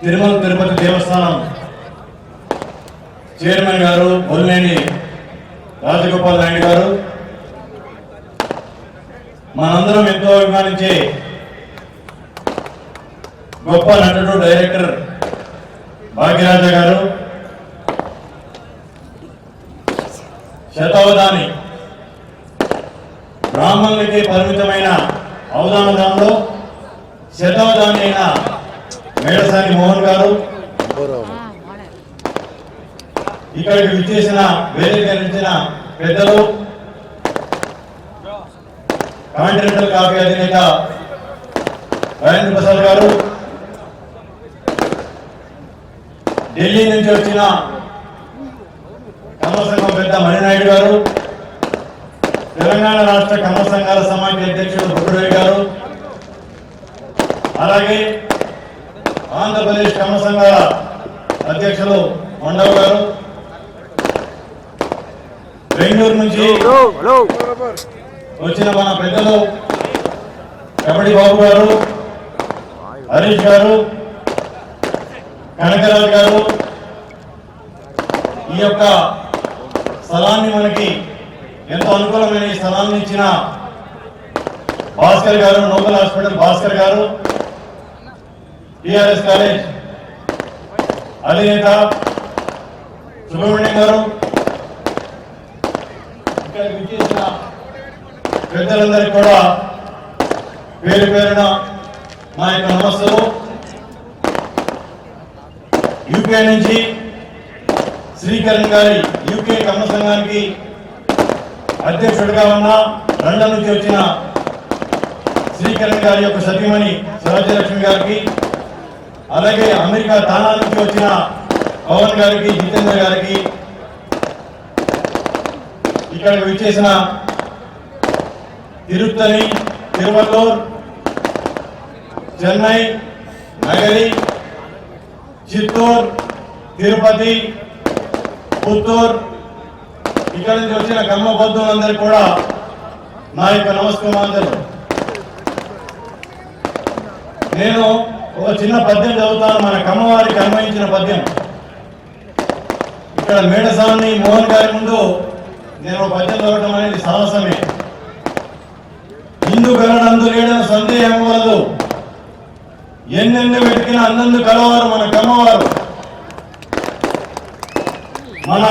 తిరుమల తిరుపతి దేవస్థానం chairman గారు బొల్లేని రాజగోపాల్ నాయుడు గారు, మనందరం ఎంతో అభిమానించే గొప్ప నటుడు డైరెక్టర్ భాగ్యరాజ గారు, శతావధాని బ్రాహ్మణులకి పరిమితమైన అవధానదానంలో శతావధాని అయిన మేడసాని మోహన్ గారు, ఇక్కడికి విచ్చేసిన వేదికరించిన పెద్దలు, కాంటినెంటల్ కాఫీ అధినేత రాజేంద్ర ప్రసాద్ గారు, ఢిల్లీ నుంచి వచ్చిన కమ్మ సంఘం పెద్ద మణినాయుడు గారు, తెలంగాణ రాష్ట్ర కమ్మ సంఘాల సమాఖ్య అధ్యక్షుడు బుడ్డరావు గారు, అలాగే ఆంధ్రప్రదేశ్ కమ్మ సంఘాల అధ్యక్షులు మండవ్ గారు, బెంగళూరు నుంచి వచ్చిన మన పెద్దలు కబడ్డీ బాబు గారు, హరీష్ గారు, కనకరాజు గారు, ఈ యొక్క స్థలాన్ని మనకి ఎంతో అనుకూలమైన ఈ స్థలాన్ని ఇచ్చిన భాస్కర్ గారు, నోబెల్ హాస్పిటల్ భాస్కర్ గారు, టిఆర్ఎస్ కాలేజ్ అధినేత సుబ్రహ్మణ్యం గారు, ఇక్కడ విచ్చేసిన పెద్దలందరికీ కూడా పేరు పేరున మా యొక్క నమస్సులు. యూకే నుంచి శ్రీకరణ్ గారి యూకే కమ్మ సంఘానికి అధ్యక్షుడిగా ఉన్న లండన్ నుంచి వచ్చిన శ్రీకరణ్ గారి యొక్క సతీమణి సరోజలక్ష్మి గారికి, అలాగే అమెరికా తానా నుంచి వచ్చిన పవన్ గారికి, జితేంద్ర గారికి, ఇక్కడికి విచ్చేసిన తిరుత్తని, తిరువల్లూర్, చెన్నై, నగరి, చిత్తూరు, తిరుపతి, పుత్తూరు, ఇక్కడ నుంచి వచ్చిన కమ్మ బంధువులందరికీ కూడా నా యొక్క నమస్కారాలు. నేను ఒక చిన్న పద్యం చదువుతాను, మన కమ్మవారికి అన్వయించిన పద్యం. ఇక్కడ మేడసాని మోహన్ గారి ముందు నేను పద్యం చదవటం అనేది సాహసమే. ఇందు గలడందు లేడని సందేహం వలదు, ఎన్నెన్ని వెతికిన అన్నందు కలవారు మన కమ్మవారు. మన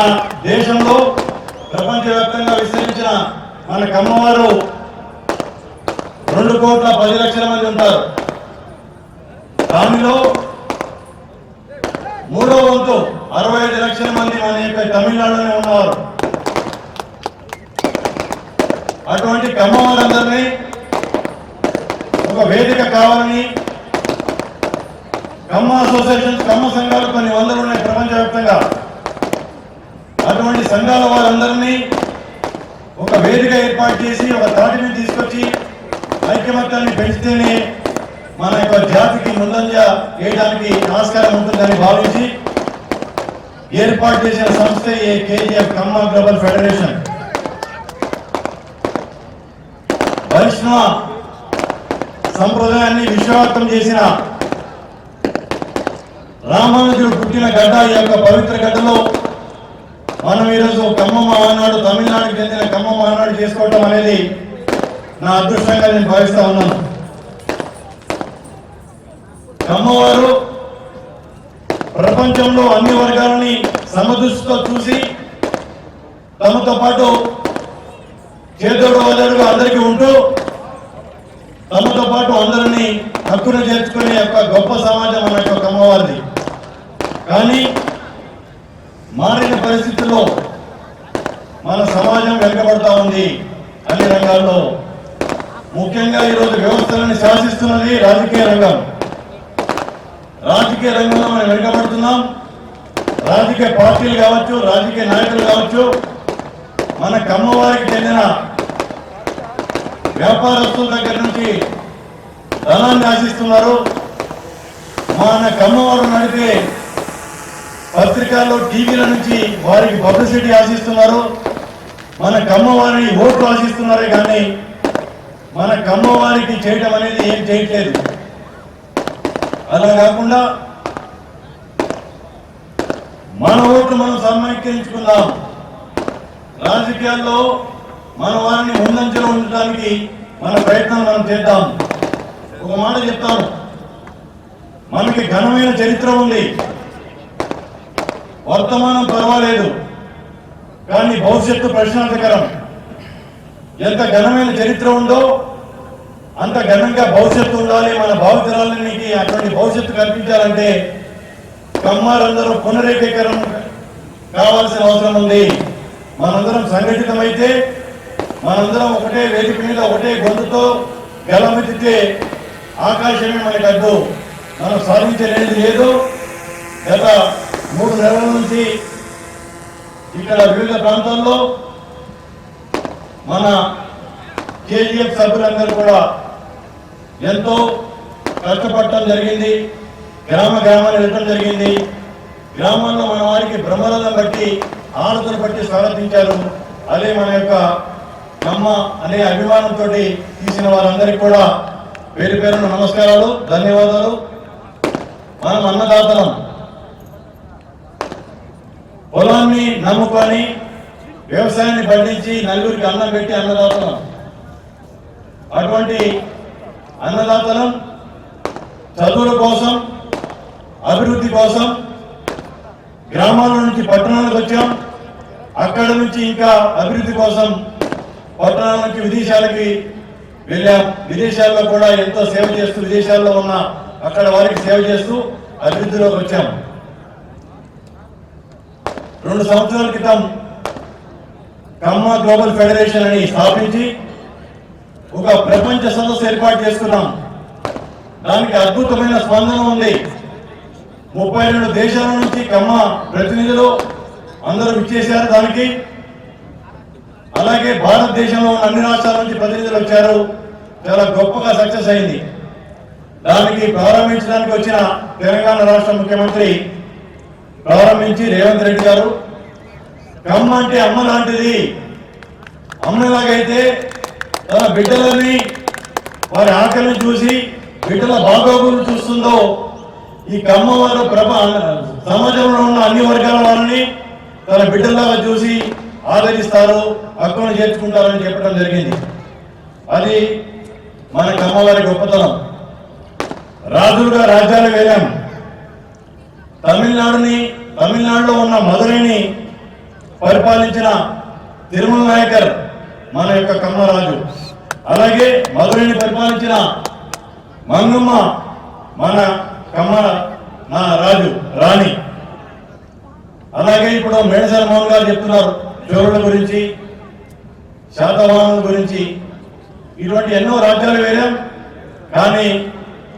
దేశంలో ప్రపంచవ్యాప్తంగా విస్తరించిన మన కమ్మవారు 2,10,00,000 మంది ఉంటారు. దానిలో 3వ వంతు 65 లక్షల మంది మన యొక్క తమిళనాడులోనే ఉన్నవారు. అటువంటి కమ్మవారందరినీ ఒక వేదిక కావాలని కమ్మ అసోసియేషన్స్, కమ్మ సంఘాలు కొన్ని వందలు ఉన్నాయి ప్రపంచవ్యాప్తంగా. అటువంటి సంఘాల వారందరినీ ఒక వేదిక ఏర్పాటు చేసి ఒక తాటి మీద తీసుకొచ్చి ఐక్యమత్యాన్ని పెంచితేనే మన యొక్క జాతికి ముందంజ వేయడానికి ఆస్కారం ఉంటుందని భావించి ఏర్పాటు చేసిన సంస్థ కేజీఎఫ్ కమ్మ గ్లోబల్ ఫెడరేషన్. వైష్ణవ సంప్రదాయాన్ని విశ్వవ్యాప్తం చేసిన రామానుజుడు పుట్టిన గడ్డ ఈ యొక్క పవిత్ర గడ్డలో మనం ఈరోజు కమ్మ మహానాడు, తమిళనాడుకి చెందిన కమ్మ మహానాడు చేసుకోవటం అనేది నా అదృష్టంగా నేను భావిస్తా ఉన్నాను. కమ్మవారు ప్రపంచంలో అన్ని వర్గాలని సమదృష్టితో చూసి తమతో పాటు చేదోడు వదడుగా అందరికీ ఉంటూ తమతో పాటు అందరినీ హక్కును చేర్చుకునే యొక్క గొప్ప సమాజం మన యొక్క కమ్మవారిది. కానీ మారిన పరిస్థితుల్లో మన సమాజం వెనుకబడతా ఉంది అన్ని రంగాల్లో. ముఖ్యంగా ఈరోజు వ్యవస్థలను శాసిస్తున్నది రాజకీయ రంగం. రాజకీయ రంగంలో మనం వెనుకబడుతున్నాం. రాజకీయ పార్టీలు కావచ్చు, రాజకీయ నాయకులు కావచ్చు, మన కమ్మవారికి చెందిన వ్యాపారస్తుల దగ్గర నుంచి ధనాన్ని ఆశిస్తున్నారు. మన కమ్మవారు నడిపే పత్రికల్లో, టీవీల నుంచి వారికి పబ్లిసిటీ ఆశిస్తున్నారు. మన కమ్మవారిని ఓట్లు ఆశిస్తున్నారే కానీ మన కమ్మవారికి చేయడం అనేది ఏం చేయట్లేదు. అలా కాకుండా ఓట్లు మనం సమైక్యించుకుందాం. రాజకీయాల్లో మన వారిని ముందంజలో ఉండడానికి మన ప్రయత్నం మనం చేద్దాం. ఒక మాట చెప్తాను, మనకి ఘనమైన చరిత్ర ఉంది. వర్తమానం పర్వాలేదు, కానీ భవిష్యత్తు ప్రశ్నార్థకరం. ఎంత ఘనమైన చరిత్ర ఉందో అంత ఘనంగా భవిష్యత్తు ఉండాలి. మన భావితరాలకి అటువంటి భవిష్యత్తు కల్పించాలంటే కమ్మారందరూ పునరేకీకరణ కావాల్సిన అవసరం ఉంది. మనందరం సంఘటితమైతే, మనందరం ఒకటే వేదిక మీద ఒకటే గొంతుతో గలమెత్తితే ఆకాశమే మనకు అడ్డు. మనం సాధించలేనిది లేదు. గత 3 నెలల నుంచి ఇక్కడ వివిధ ప్రాంతాల్లో మన కేజీఎఫ్ సభ్యులందరూ కూడా ఎంతో కష్టపడటం జరిగింది. గ్రామాన్ని వెళ్ళడం జరిగింది. గ్రామాల్లో మన వారికి బ్రహ్మరథం బట్టి, ఆనతులు బట్టి స్వాగతించారు. అదే మన యొక్క కమ్మ అనే అభిమానంతో తీసిన వారందరికీ కూడా పేరు పేరున నమస్కారాలు, ధన్యవాదాలు. మనం అన్నదాతలం. పొలాన్ని నమ్ముకొని వ్యవసాయాన్ని పండించి నలుగురికి అన్నం పెట్టి అన్నదాతలం. అటువంటి అన్నదాతలం చదువుల కోసం, అభివృద్ధి కోసం గ్రామాల నుంచి పట్టణాలకు వచ్చాం. అక్కడ నుంచి ఇంకా అభివృద్ధి కోసం పట్టణాల నుంచి విదేశాలకి వెళ్ళాం. విదేశాల్లో కూడా ఎంతో సేవ చేస్తూ, విదేశాల్లో ఉన్న అక్కడ వారికి సేవ చేస్తూ అభివృద్ధిలోకి వచ్చాం. 2 సంవత్సరాల క్రితం కమ్మ గ్లోబల్ ఫెడరేషన్ అని స్థాపించి ఒక ప్రపంచ సదస్సు ఏర్పాటు చేసుకున్నాం. దానికి అద్భుతమైన స్పందన ఉంది. 32 దేశాల నుంచి కమ్మ ప్రతినిధులు అందరూ విచ్చేశారు దానికి. అలాగే భారతదేశంలో ఉన్న అన్ని రాష్ట్రాల నుంచి ప్రతినిధులు వచ్చారు. చాలా గొప్పగా సక్సెస్ అయింది. దానికి ప్రారంభించడానికి వచ్చిన తెలంగాణ రాష్ట్ర ముఖ్యమంత్రి ప్రారంభించి రేవంత్ రెడ్డి గారు, కమ్మ అంటే అమ్మ లాంటిది. అమ్మలాగైతే తన బిడ్డలని, వారి ఆకలిని చూసి బిడ్డల బాగోగులు చూస్తుందో, ఈ కమ్మ వారు సమాజంలో ఉన్న అన్ని వర్గాల వారిని తన బిడ్డలాగా చూసి ఆదరిస్తారు, హక్కును చేర్చుకుంటారని చెప్పడం జరిగింది. అది మన కమ్మవారి గొప్పతనం. రాజులుగా రాజ్యాలు వెళ్ళాం. తమిళనాడులో ఉన్న మదురైని పరిపాలించిన తిరుమల నాయకర్ మన యొక్క కమ్మరాజు. అలాగే మదురైని పరిపాలించిన మంగమ్మ మన కమ్మ రాజు రాణి. అలాగే ఇప్పుడు మేడసాల మోహన్ గారు చెప్తున్నారు చోరుల గురించి, శాతవాహనుల గురించి. ఇటువంటి ఎన్నో రాజ్యాలు వెళ్ళాం, కానీ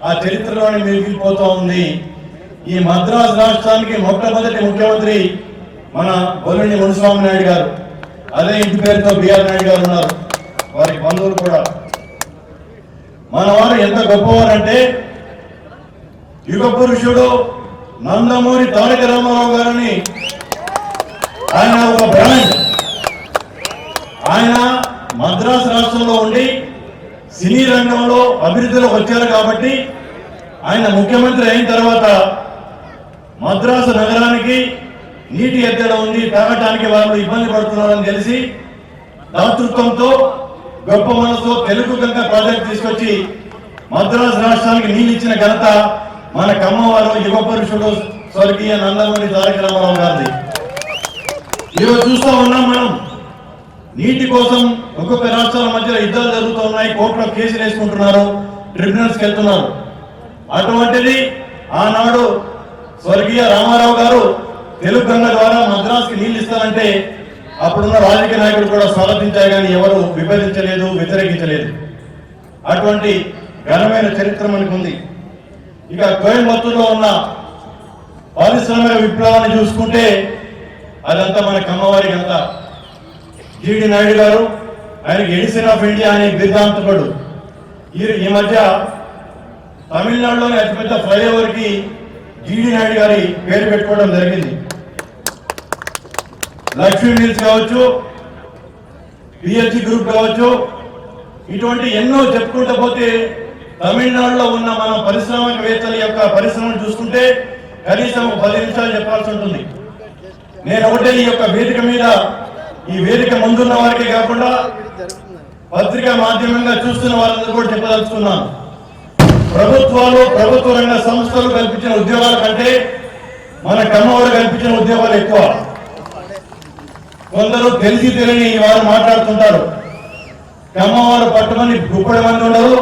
ఆ చరిత్రలోనే మిగిలిపోతూ ఉంది. ఈ మద్రాసు రాష్ట్రానికి మొట్టమొదటి ముఖ్యమంత్రి మన బొల్లిని మునిస్వామి నాయుడు గారు. అదే ఇంటి పేరుతో బిఆర్ నాయుడు గారు ఉన్నారు, వారికి బంధువులు కూడా. మన వారు ఎంత గొప్పవారంటే, యుగ పురుషుడు నందమూరి తారక రామారావు గారిని, ఆయన ఒక బ్రాండ్. ఆయన మద్రాసు రాష్ట్రంలో ఉండి సినీ రంగంలో అభివృద్ధిలోకి వచ్చారు కాబట్టి ఆయన ముఖ్యమంత్రి అయిన తర్వాత మద్రాసు నగరానికి నీటి ఎద్దడి ఉంది, తాగటానికి వాళ్ళు ఇబ్బంది పడుతున్నారని తెలిసి దాతృత్వంతో, గొప్ప మనసుతో తెలుగు గంగ ప్రాజెక్ట్ తీసుకొచ్చి మద్రాసు రాష్ట్రానికి నీళ్ళు ఇచ్చిన ఘనత మన కమ్మవారు యువ పురుషుడు స్వర్గీయ నందమూరి తారక రామారావు గారిది. ఈరోజు చూస్తూ ఉన్నాం మనం, నీటి కోసం ఒక్కొక్క రాష్ట్రాల మధ్యలో యుద్ధాలు జరుగుతున్నాయి, కోర్టులో కేసులు వేసుకుంటున్నారు, ట్రిబ్యునల్స్కి వెళ్తున్నారు. అటువంటిది ఆనాడు స్వర్గీయ రామారావు గారు తెలుగు గంగ ద్వారా మద్రాసుకి నీళ్ళు ఇస్తారంటే అప్పుడున్న రాజకీయ నాయకులు కూడా స్వాగతించారు, కానీ ఎవరు విభజించలేదు, వ్యతిరేకించలేదు. అటువంటి ఘనమైన చరిత్ర మనకు ఉంది. ఇక కోయంబత్తూరులో ఉన్న పారిశ్రామిక విప్లవాన్ని చూసుకుంటే అదంతా మన కమ్మవారికి అంతా. జీడి నాయుడు గారు, ఆయనకి ఎడిసన్ ఆఫ్ ఇండియా అనే బిరుదాంతకుడు. ఈ మధ్య తమిళనాడులోని అతిపెద్ద ఫ్లైఓవర్ కి జీడి నాయుడు గారి పేరు పెట్టుకోవడం జరిగింది. లక్ష్మీ మిల్స్ కావచ్చు, పిహెచ్సి గ్రూప్ కావచ్చు, ఇటువంటి ఎన్నో చెప్పుకుంటూ పోతే తమిళనాడులో ఉన్న మన పారిశ్రామికవేత్తల యొక్క పరిశ్రమను చూసుకుంటే కనీసం 10 నిమిషాలు చెప్పాల్సి ఉంటుంది. నేను ఒకటే ఈ యొక్క వేదిక మీద, ఈ వేదిక ముందున్న వారికి కాకుండా పత్రికా మాధ్యమంగా చూస్తున్న వారందరూ కూడా చెప్పదలుచుకున్నాను. ప్రభుత్వాలు, ప్రభుత్వ రంగ సంస్థలు కల్పించిన ఉద్యోగాల కంటే మన కమ్మవారు కల్పించిన ఉద్యోగాలు ఎక్కువ. కొందరు తెలిసి తెలియని వారు మాట్లాడుతుంటారు, కమ్మవారు పట్టుమని గుప్పడి మంది ఉండరు,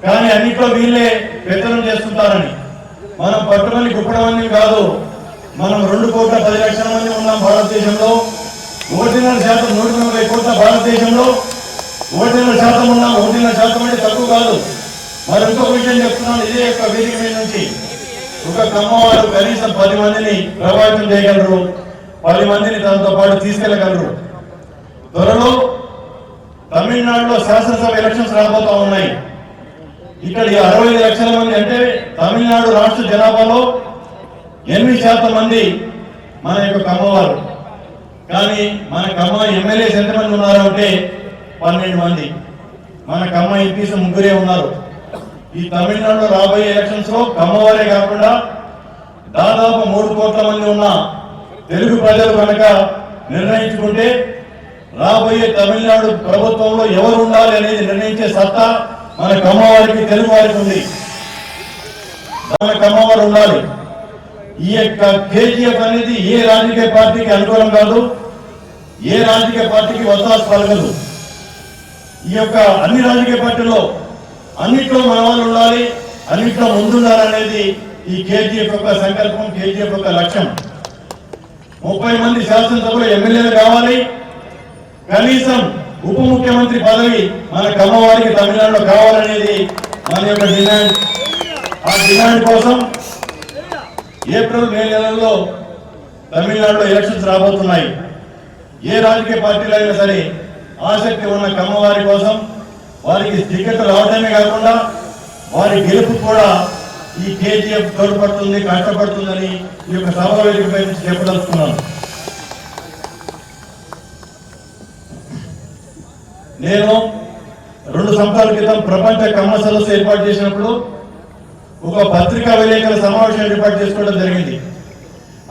కానీ అన్నిట్లో వీళ్ళే పెత్తనం చేస్తుంటారని. మనం పట్టుమని గుప్పడి మంది కాదు, మనం 2,10,00,000 మంది ఉన్నాం భారతదేశంలో. 1.5% 130 కోట్ల భారతదేశంలో 1.5% ఉన్నాం. 1.5% అంటే తక్కువ కాదు. మరి ఇంకొక విషయం చెప్తున్నాను, ఇదే యొక్క వేదిక మీద నుంచి. ఒక కమ్మవారు కనీసం 10 మందిని ప్రభావితం చేయగలరు, 10 మందిని దాంతో పాటు తీసుకెళ్లగలరు. త్వరలో తమిళనాడులో శాసనసభ ఎలక్షన్స్ రాబోతా ఉన్నాయి. ఇక్కడ 65 లక్షల మంది, అంటే తమిళనాడు రాష్ట్ర జనాభాలో 8% మంది మన యొక్క కమ్మవారు. కానీ మన కమ్మ ఎమ్మెల్యేస్ ఎంతమంది ఉన్నారు అంటే 12 మంది. మన కమ్మ ఎంపీస్ 3 ఉన్నారు. ఈ తమిళనాడులో రాబోయే ఎలక్షన్స్ లో కమ్మవారే కాకుండా దాదాపు 3 కోట్ల మంది ఉన్న తెలుగు ప్రజలు కనుక నిర్ణయించుకుంటే రాబోయే తమిళనాడు ప్రభుత్వంలో ఎవరు ఉండాలి అనేది నిర్ణయించే సత్తా మన కమ్మవారికి, తెలుగు వారికి ఉంది. మన కమ్మవారు ఉండాలి. ఈ యొక్క కేజీఎఫ్ అనేది ఏ రాజకీయ పార్టీకి అనుకూలం కాదు, ఏ రాజకీయ పార్టీకి వత్తాసు పలకదు. ఈ యొక్క అన్ని రాజకీయ పార్టీల్లో అన్నిట్లో మన వాళ్ళు ఉండాలి, అన్నిట్లో ముందుండాలనేది ఈ కేజీఎఫ్ యొక్క సంకల్పం, కేజీఎఫ్ యొక్క లక్ష్యం. 30 మంది శాసనసభలో ఎమ్మెల్యేలు కావాలి, కనీసం ఉప ముఖ్యమంత్రి పదవి మన కమ్మవారికి తమిళనాడులో కావాలనేది మన యొక్క డిమాండ్. ఆ డిమాండ్ కోసం ఏప్రిల్, మే నెలల్లో తమిళనాడులో ఎలక్షన్స్ రాబోతున్నాయి. ఏ రాజకీయ పార్టీలు అయినా సరే ఆసక్తి ఉన్న కమ్మవారి కోసం వారికి టికెట్ రావడమే కాకుండా వారి గెలుపు కూడా ఈ కేజీఎఫ్ తోడ్పడుతుంది, కష్టపడుతుందని ఈ యొక్క సభ వేదికపై నుంచి చెప్పదలుచుకున్నాను. నేను 2 సంవత్సరాల క్రితం ప్రపంచ కమ్మ సదస్సు ఏర్పాటు చేసినప్పుడు ఒక పత్రికా విలేకరుల సమావేశం ఏర్పాటు చేసుకోవడం జరిగింది.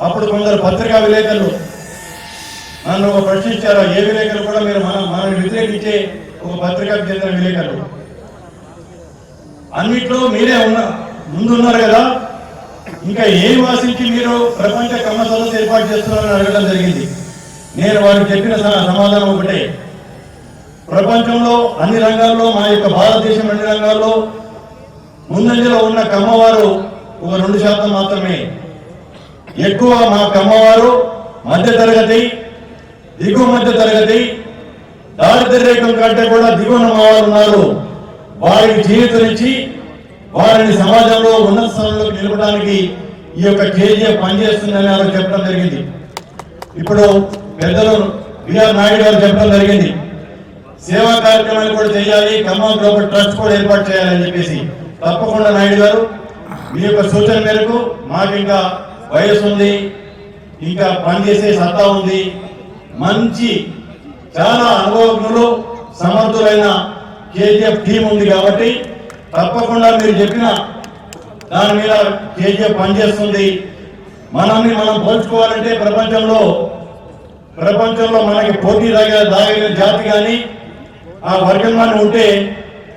అప్పుడు కొందరు పత్రికా విలేకరులు నన్ను ఒక ప్రశ్న ఇచ్చారు, ఏ విలేకరులు కూడా మీరు మనల్ని వ్యతిరేకించే ఒక పత్రికకు చెందిన విలేకరులు, అన్నిట్లో మీరే ముందున్నారు కదా, ఇంకా ఏం ఆశించి మీరు ప్రపంచ కమ్మ సదస్సు ఏర్పాటు చేస్తున్నారని అడగడం జరిగింది. నేను వారికి చెప్పిన సమాధానం ఒకటే, ప్రపంచంలో అన్ని రంగాల్లో, మన యొక్క భారతదేశం అన్ని రంగాల్లో ముందంజలో ఉన్న కమ్మవారు ఒక 2% మాత్రమే. ఎక్కువ మా కమ్మవారు మధ్య తరగతి, దిగువ మధ్య తరగతి, దారిద్ర్య రేఖం కంటే కూడా దిగువన మావారు ఉన్నారు. వారికి జీవితమిచ్చి వారిని సమాజంలో ఉన్నత స్థానంలోకి నిలపడానికి ఈ యొక్క కేజీఎఫ్ పనిచేస్తుందని ఆయన చెప్పడం జరిగింది. ఇప్పుడు పెద్దలు బిఆర్ నాయుడు గారు చెప్పడం జరిగింది, సేవా కార్యక్రమాలు కూడా చేయాలి, కమ్మ గ్లోబల్ ట్రస్ట్ కూడా ఏర్పాటు చేయాలని చెప్పేసి. తప్పకుండా నాయుడు గారు, మీ యొక్క సూచన మేరకు మాకు ఇంకా వయసు ఉంది, ఇంకా పనిచేసే సత్తా ఉంది, మంచి చాలా అనుభవజ్ఞులు, సమర్థులైన కేజీఎఫ్ టీం ఉంది కాబట్టి తప్పకుండా మీరు చెప్పిన దాని మీద కేజీఎఫ్ పనిచేస్తుంది. మనల్ని మనం పోల్చుకోవాలంటే ప్రపంచంలో మనకి పోటీ దాగిన జాతి కానీ ఆ వర్గం కానీ ఉంటే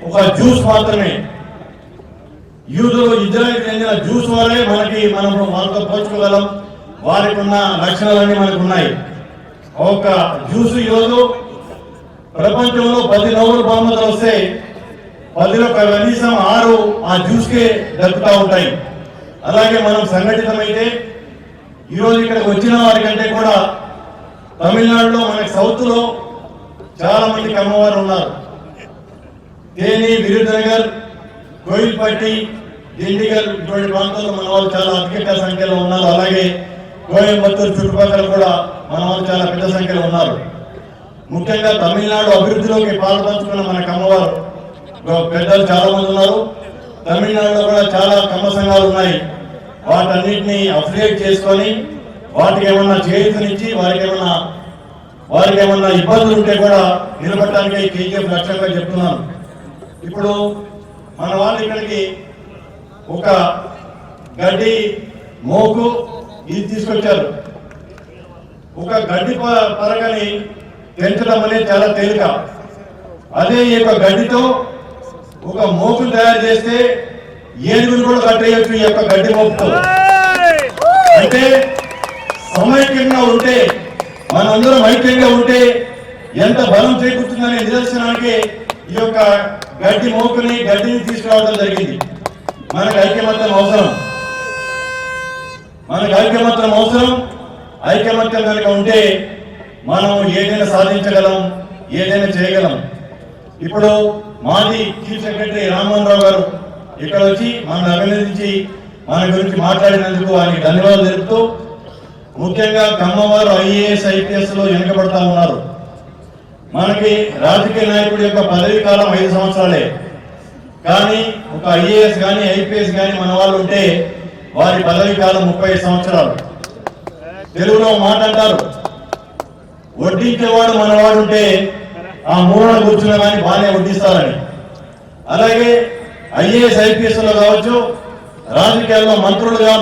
ఒక జ్యూస్ మాత్రమే. యూదులు, ఇజ్రాయెల్కి చెందిన జ్యూస్ వారే మనం వాళ్ళతో పోల్చుకోగలం. వారికి ఉన్న లక్షణాలన్నీ మనకు ఉన్నాయి. ఒక జ్యూస్ ఈరోజు ప్రపంచంలో 10 నోబెల్ బహుమతులు వస్తే 10లో కనీసం 6 ఆ జ్యూస్కే దక్కుతూ ఉంటాయి. అలాగే మనం సంఘటితమైతే ఈరోజు ఇక్కడికి వచ్చిన వారికంటే కూడా తమిళనాడులో మనకి సౌత్లో చాలా మంది కమ్మవారు ఉన్నారు. తేని, విరుధనగర్, కోయిల్పట్టి, దిండిగల్ ఇటువంటి ప్రాంతాల్లో మన వాళ్ళు చాలా అధిక సంఖ్యలో ఉన్నారు. అలాగే కోయంబత్తూరు చుట్టుపక్కల కూడా మన వాళ్ళు చాలా పెద్ద సంఖ్యలో ఉన్నారు. ముఖ్యంగా తమిళనాడు అభివృద్ధిలోకి పాల్పంచుకున్న మన కమ్మవారు పెద్దలు చాలా మంది ఉన్నారు. తమిళనాడులో కూడా చాలా కమ్మ సంఘాలు ఉన్నాయి. వాటన్నిటిని అఫిలియేట్ చేసుకొని వాటికి ఏమన్నా చేయూతనిచ్చి వారికి ఏమన్నా ఇబ్బందులు ఉంటే కూడా నిలబడటానికి కేజీఎఫ్ లక్ష్యంగా చెప్తున్నాను. ఇప్పుడు మన వాళ్ళు ఇక్కడికి ఒక గడ్డి, మోకు ఇది తీసుకొచ్చారు. ఒక గడ్డి పరకని పెంచడం అనేది చాలా తేలిక. అదే ఈ యొక్క గడ్డితో ఒక మోపును తయారు చేస్తే ఏనుగును కూడా కట్టేయచ్చు ఈ యొక్క గడ్డి మోపుతో. అంటే సమైక్యంగా ఉంటే, మనందరం ఐక్యంగా ఉంటే ఎంత బలం చేకూరుతుందనే నిదర్శనానికి ఈ యొక్క గడ్డిని తీసుకురావడం జరిగింది. మనకు ఐక్యమత్యం అవసరం, ఐక్యమత్యం కనుక ఉంటే మనం ఏదైనా సాధించగలం, ఏదైనా చేయగలం. ఇప్పుడు మాజీ చీఫ్ సెక్రటరీ రామ్మోహన్ రావు గారు ఇక్కడ వచ్చి మనల్ని అభినందించి మన గురించి మాట్లాడినందుకు ఆయనకి ధన్యవాదాలు తెలుపుతూ, ముఖ్యంగా కమ్మవారు ఐఏఎస్ ఐపీఎస్ లో వెనుకబడతా ఉన్నారు. మనకి రాజకీయ నాయకుడి యొక్క పదవీ కాలం 5 సంవత్సరాలే, కానీ ఒక ఐఏఎస్ కానీ ఐపీఎస్ కానీ మన వాళ్ళు ఉంటే వారి పదవీ కాలం 30 సంవత్సరాలు. తెలుగులో మాట అంటారు, వడ్డించేవాడు మనవాడు ఉంటే ఆ మూలన కూర్చున్నా కానీ బాగానే వడ్డిస్తారని. అలాగే ఐఏఎస్ ఐపీఎస్ లో కావచ్చు, రాజకీయాల్లో మంత్రులుగా